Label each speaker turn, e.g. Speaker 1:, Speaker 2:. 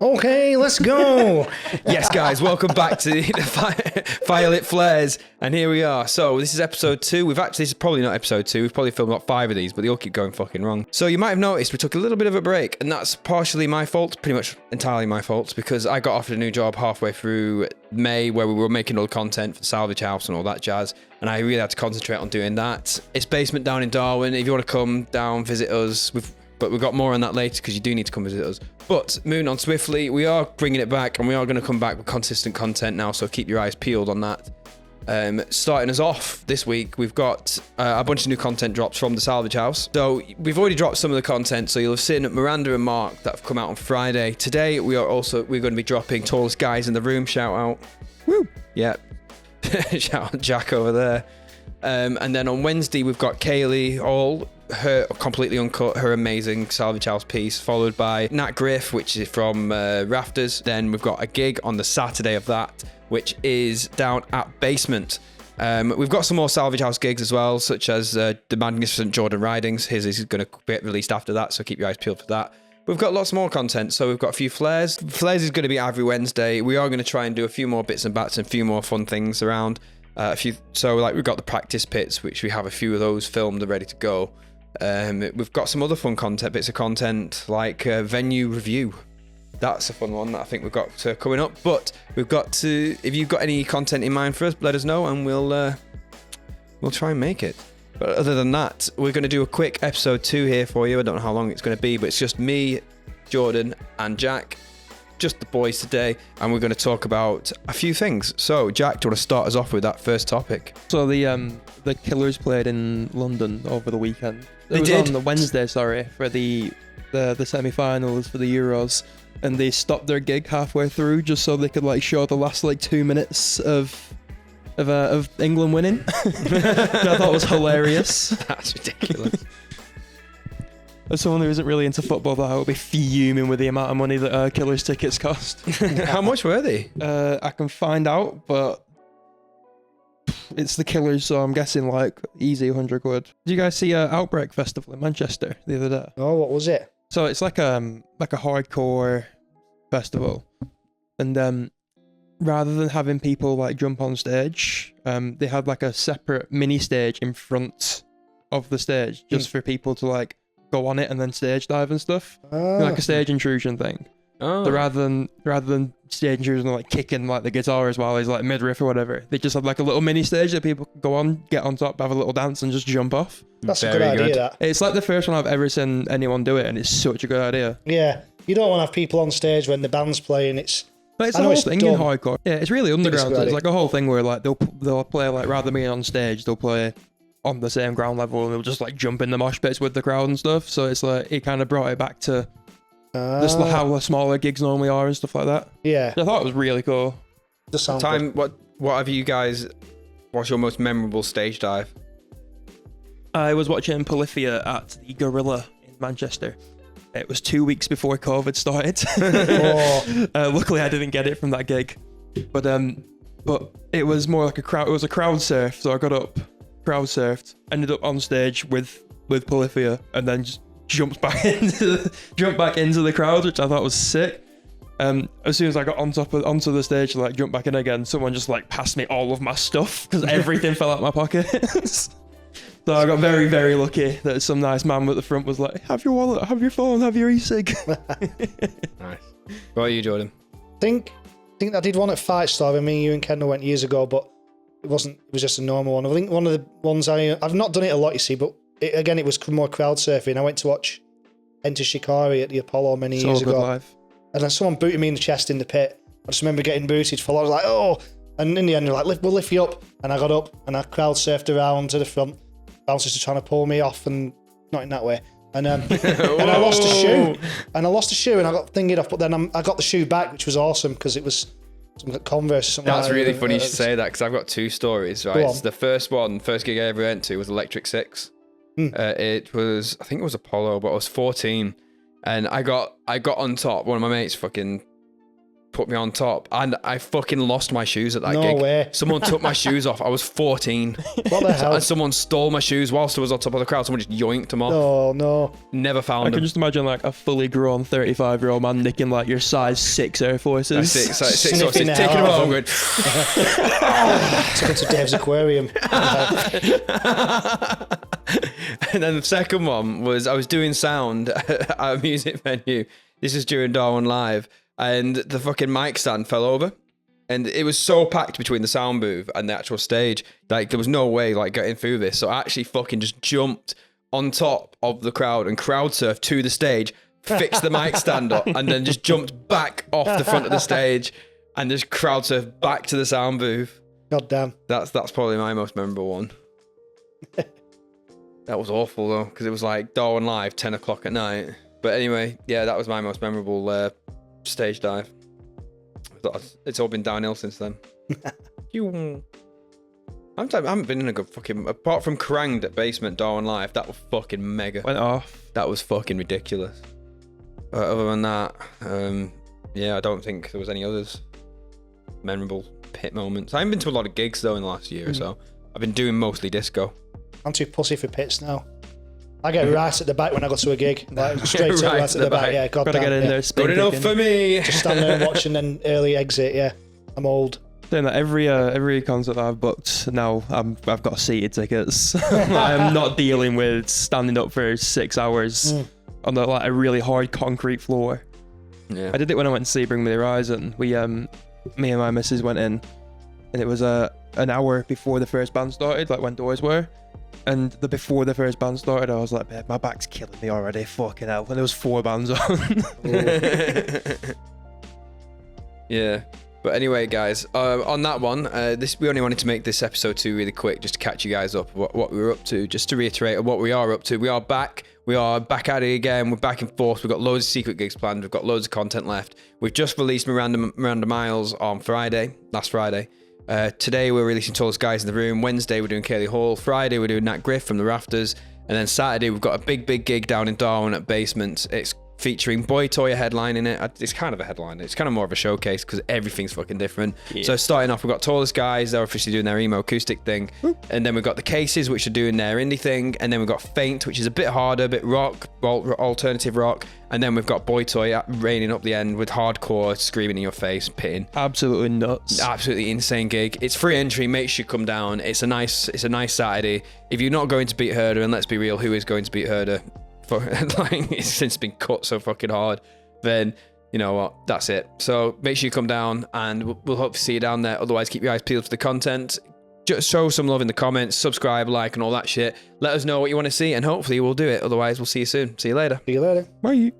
Speaker 1: Okay, let's go.
Speaker 2: Yes, guys, welcome back to the Firelit Flares, and here we are. So this is episode 2. This is probably not episode 2. We've probably filmed about 5 of these, but they all keep going fucking wrong. So you might have noticed we took a little bit of a break, and that's partially my fault, pretty much entirely my fault, because I got offered a new job halfway through May where we were making all the content for the Salvage House and all that jazz, and I really had to concentrate on doing that. It's basement down in Darwin. If you want to come down, visit us, but we've got more on that later because you do need to come visit us. But moving on swiftly, we are bringing it back, and we are going to come back with consistent content now, so keep your eyes peeled on that. Starting us off this week, we've got a bunch of new content drops from the Salvage House. So we've already dropped some of the content, so you'll have seen Miranda and Mark that have come out on Friday. Today we're going to be dropping Tallest Guys in the Room, shout out. Woo! Yeah. Shout out Jack over there. And then on Wednesday we've got Kaylee, her completely uncut, her amazing Salvage House piece, followed by Nat Griff, which is from Rafters. Then we've got a gig on the Saturday of that, which is down at Basement. We've got some more Salvage House gigs as well, such as the Magnificent Jordan Ridings. His is going to get released after that, so keep your eyes peeled for that. We've got lots more content, so we've got a few flares. Flares is going to be every Wednesday. We are going to try and do a few more bits and bats and a few more fun things around. We've got the practice pits, which we have a few of those filmed and ready to go. We've got some other fun bits of content like venue review. That's a fun one that I think we've got coming up. But if you've got any content in mind for us, let us know and we'll try and make it. But other than that, we're going to do a quick episode 2 here for you. I don't know how long it's going to be, but it's just me, Jordan, and Jack. Just the boys today, and we're going to talk about a few things. So, Jack, do you want to start us off with that first topic?
Speaker 3: So the Killers played in London over the weekend.
Speaker 2: They did
Speaker 3: on the Wednesday, for the semi-finals for the Euros, and they stopped their gig halfway through just so they could show the last 2 minutes of England winning. Which I thought was hilarious.
Speaker 2: That's ridiculous.
Speaker 3: As someone who isn't really into football, I would be fuming with the amount of money that Killers tickets cost.
Speaker 2: How much were they?
Speaker 3: I can find out, but it's the Killers, so I'm guessing easy 100 quid. Did you guys see Outbreak Festival in Manchester the other day?
Speaker 1: Oh, what was it?
Speaker 3: So it's like a hardcore festival, and rather than having people jump on stage, they had a separate mini stage in front of the stage just for people to go on it and then stage dive and stuff. Like a stage intrusion thing.
Speaker 2: Oh.
Speaker 3: So rather than stage intrusion kicking the guitars while he's mid-riff or whatever, they just have a little mini stage that people can go on, get on top, have a little dance and just jump off.
Speaker 1: That's a good idea, that.
Speaker 3: It's the first one I've ever seen anyone do it, and it's such a good idea.
Speaker 1: Yeah, you don't want to have people on stage when the band's playing. It's
Speaker 3: a whole thing in hardcore. Yeah, it's really underground.
Speaker 1: It's
Speaker 3: a whole thing where they'll play rather than being on stage, they'll play on the same ground level, and they'll just jump in the mosh pits with the crowd and stuff. So it's it kind of brought it back to just how the smaller gigs normally are and stuff like that.
Speaker 1: Yeah,
Speaker 3: I thought it was really cool.
Speaker 1: Just sounds good.
Speaker 2: What have you guys? What's your most memorable stage dive?
Speaker 3: I was watching Polyphia at the Gorilla in Manchester. It was 2 weeks before COVID started. Luckily, I didn't get it from that gig, but it was more like a crowd. It was a crowd surf, so I got up, crowd surfed, ended up on stage with Polyphia, and then just jumped back into the crowd, which I thought was sick. As soon as I got onto the stage to jump back in again, someone just passed me all of my stuff because everything fell out my pockets. So I got very, very lucky that some nice man at the front was like, "Have your wallet, have your phone, have your e-cig."
Speaker 2: Nice. What are you, Jordan?
Speaker 1: I think I did one at Fight Starve. I mean, you and Kendall went years ago, but it was just a normal one. I think one of the ones I've not done it a lot, you see, but it was more crowd surfing. I went to watch Enter Shikari at the Apollo many years ago.
Speaker 3: Live.
Speaker 1: And then someone booted me in the chest in the pit. I just remember getting booted for a lot. I was like, oh. And in the end, they're like, we'll lift you up. And I got up and I crowd surfed around to the front. Bouncers were trying to pull me off, and not in that way. And and I lost a shoe. And I got thingied off, but then I got the shoe back, which was awesome because it was something like Converse or something.
Speaker 2: That's really funny you should say that, because I've got 2 stories, right? The first gig I ever went to was Electric Six. I think it was Apollo, but I was 14. And I got on top. One of my mates fucking put me on top, and I fucking lost my shoes at that
Speaker 1: No
Speaker 2: gig.
Speaker 1: way.
Speaker 2: Someone took my shoes off. I was 14.
Speaker 1: What the hell?
Speaker 2: And someone stole my shoes whilst I was on top of the crowd. Someone just yoinked them off.
Speaker 1: Oh, no.
Speaker 2: Never
Speaker 3: I
Speaker 2: found
Speaker 3: can
Speaker 2: them.
Speaker 3: just imagine like a fully grown 35-year-old man nicking like your size 6 Air Forces.
Speaker 2: Six,
Speaker 1: Sniffing the
Speaker 2: taking
Speaker 1: hell
Speaker 2: them
Speaker 1: out
Speaker 2: off.
Speaker 1: of
Speaker 2: I'm
Speaker 1: them.
Speaker 2: going,
Speaker 1: Took it to Dave's aquarium.
Speaker 2: and then the second one was I was doing sound at a music venue. This is during Darwin Live, and the fucking mic stand fell over. And it was so packed between the sound booth and the actual stage, like there was no way like getting through this. So I actually fucking just jumped on top of the crowd and crowd surfed to the stage, fixed the mic stand up, and then just jumped back off the front of the stage and just crowd surfed back to the sound booth.
Speaker 1: God damn.
Speaker 2: That's probably my most memorable one. That was awful though, because it was like Darwin Live, 10 o'clock at night. But anyway, yeah, that was my most memorable stage dive. It's all been downhill since then. I haven't been in a good fucking... Apart from Kranged at Basement Darwin Live, that was fucking mega.
Speaker 3: Went off.
Speaker 2: That was fucking ridiculous. Other than that, yeah, I don't think there was any others memorable pit moments. I haven't been to a lot of gigs though in the last year or so. I've been doing mostly disco.
Speaker 1: I'm too pussy for pits now. I get right at the back when I go to a gig. Like, straight up
Speaker 2: Right
Speaker 1: right at the back. Yeah, God
Speaker 3: Gotta
Speaker 1: damn.
Speaker 3: get in
Speaker 1: Yeah.
Speaker 3: there. Spin
Speaker 2: Good enough
Speaker 3: kicking.
Speaker 2: for me.
Speaker 1: Just stand there and watch and then early exit. Yeah, I'm old.
Speaker 3: Doing that every concert that I've booked now, I've got seated tickets. I'm not dealing with standing up for 6 hours on like a really hard concrete floor.
Speaker 2: Yeah.
Speaker 3: I did it when I went to see Bring Me the Horizon. Me and my missus went in, and it was an hour before the first band started, like when doors were. And before the first band started, I was like, "Babe, my back's killing me already. Fucking hell!" And there was 4 bands on.
Speaker 2: Yeah. But anyway, guys, on that one, we only wanted to make this episode 2 really quick, just to catch you guys up what we were up to. Just to reiterate what we are up to. We are back. We are back at it again. We're back and forth. We've got loads of secret gigs planned. We've got loads of content left. We've just released Miranda Miles on last Friday. Today we're releasing Tallest Guys in the Room. Wednesday we're doing Kaylee Hall. Friday we're doing Nat Griff from the Rafters. And then Saturday we've got a big gig down in Darwin at Basement. It's featuring Boy Toy headlining it. It's kind of a headline. It's kind of more of a showcase because everything's fucking different. Yeah. So starting off, we've got Tallest Guys. They're officially doing their emo acoustic thing. And then we've got the Cases, which are doing their indie thing. And then we've got Faint, which is a bit harder, a bit rock, alternative rock. And then we've got Boy Toy raining up the end with hardcore screaming in your face, pitting.
Speaker 3: Absolutely nuts.
Speaker 2: Absolutely insane gig. It's free entry. Make sure you come down. It's a nice Saturday. If you're not going to beat Herder, and let's be real, who is going to beat Herder? Like, it's since been cut so fucking hard, then you know what, that's it. So make sure you come down, and we'll hope to see you down there. Otherwise, keep your eyes peeled for the content. Just show some love in the comments, subscribe, like, and all that shit. Let us know what you want to see, and hopefully we'll do it. Otherwise, we'll see you soon. See you later.
Speaker 1: See you later.
Speaker 3: Bye.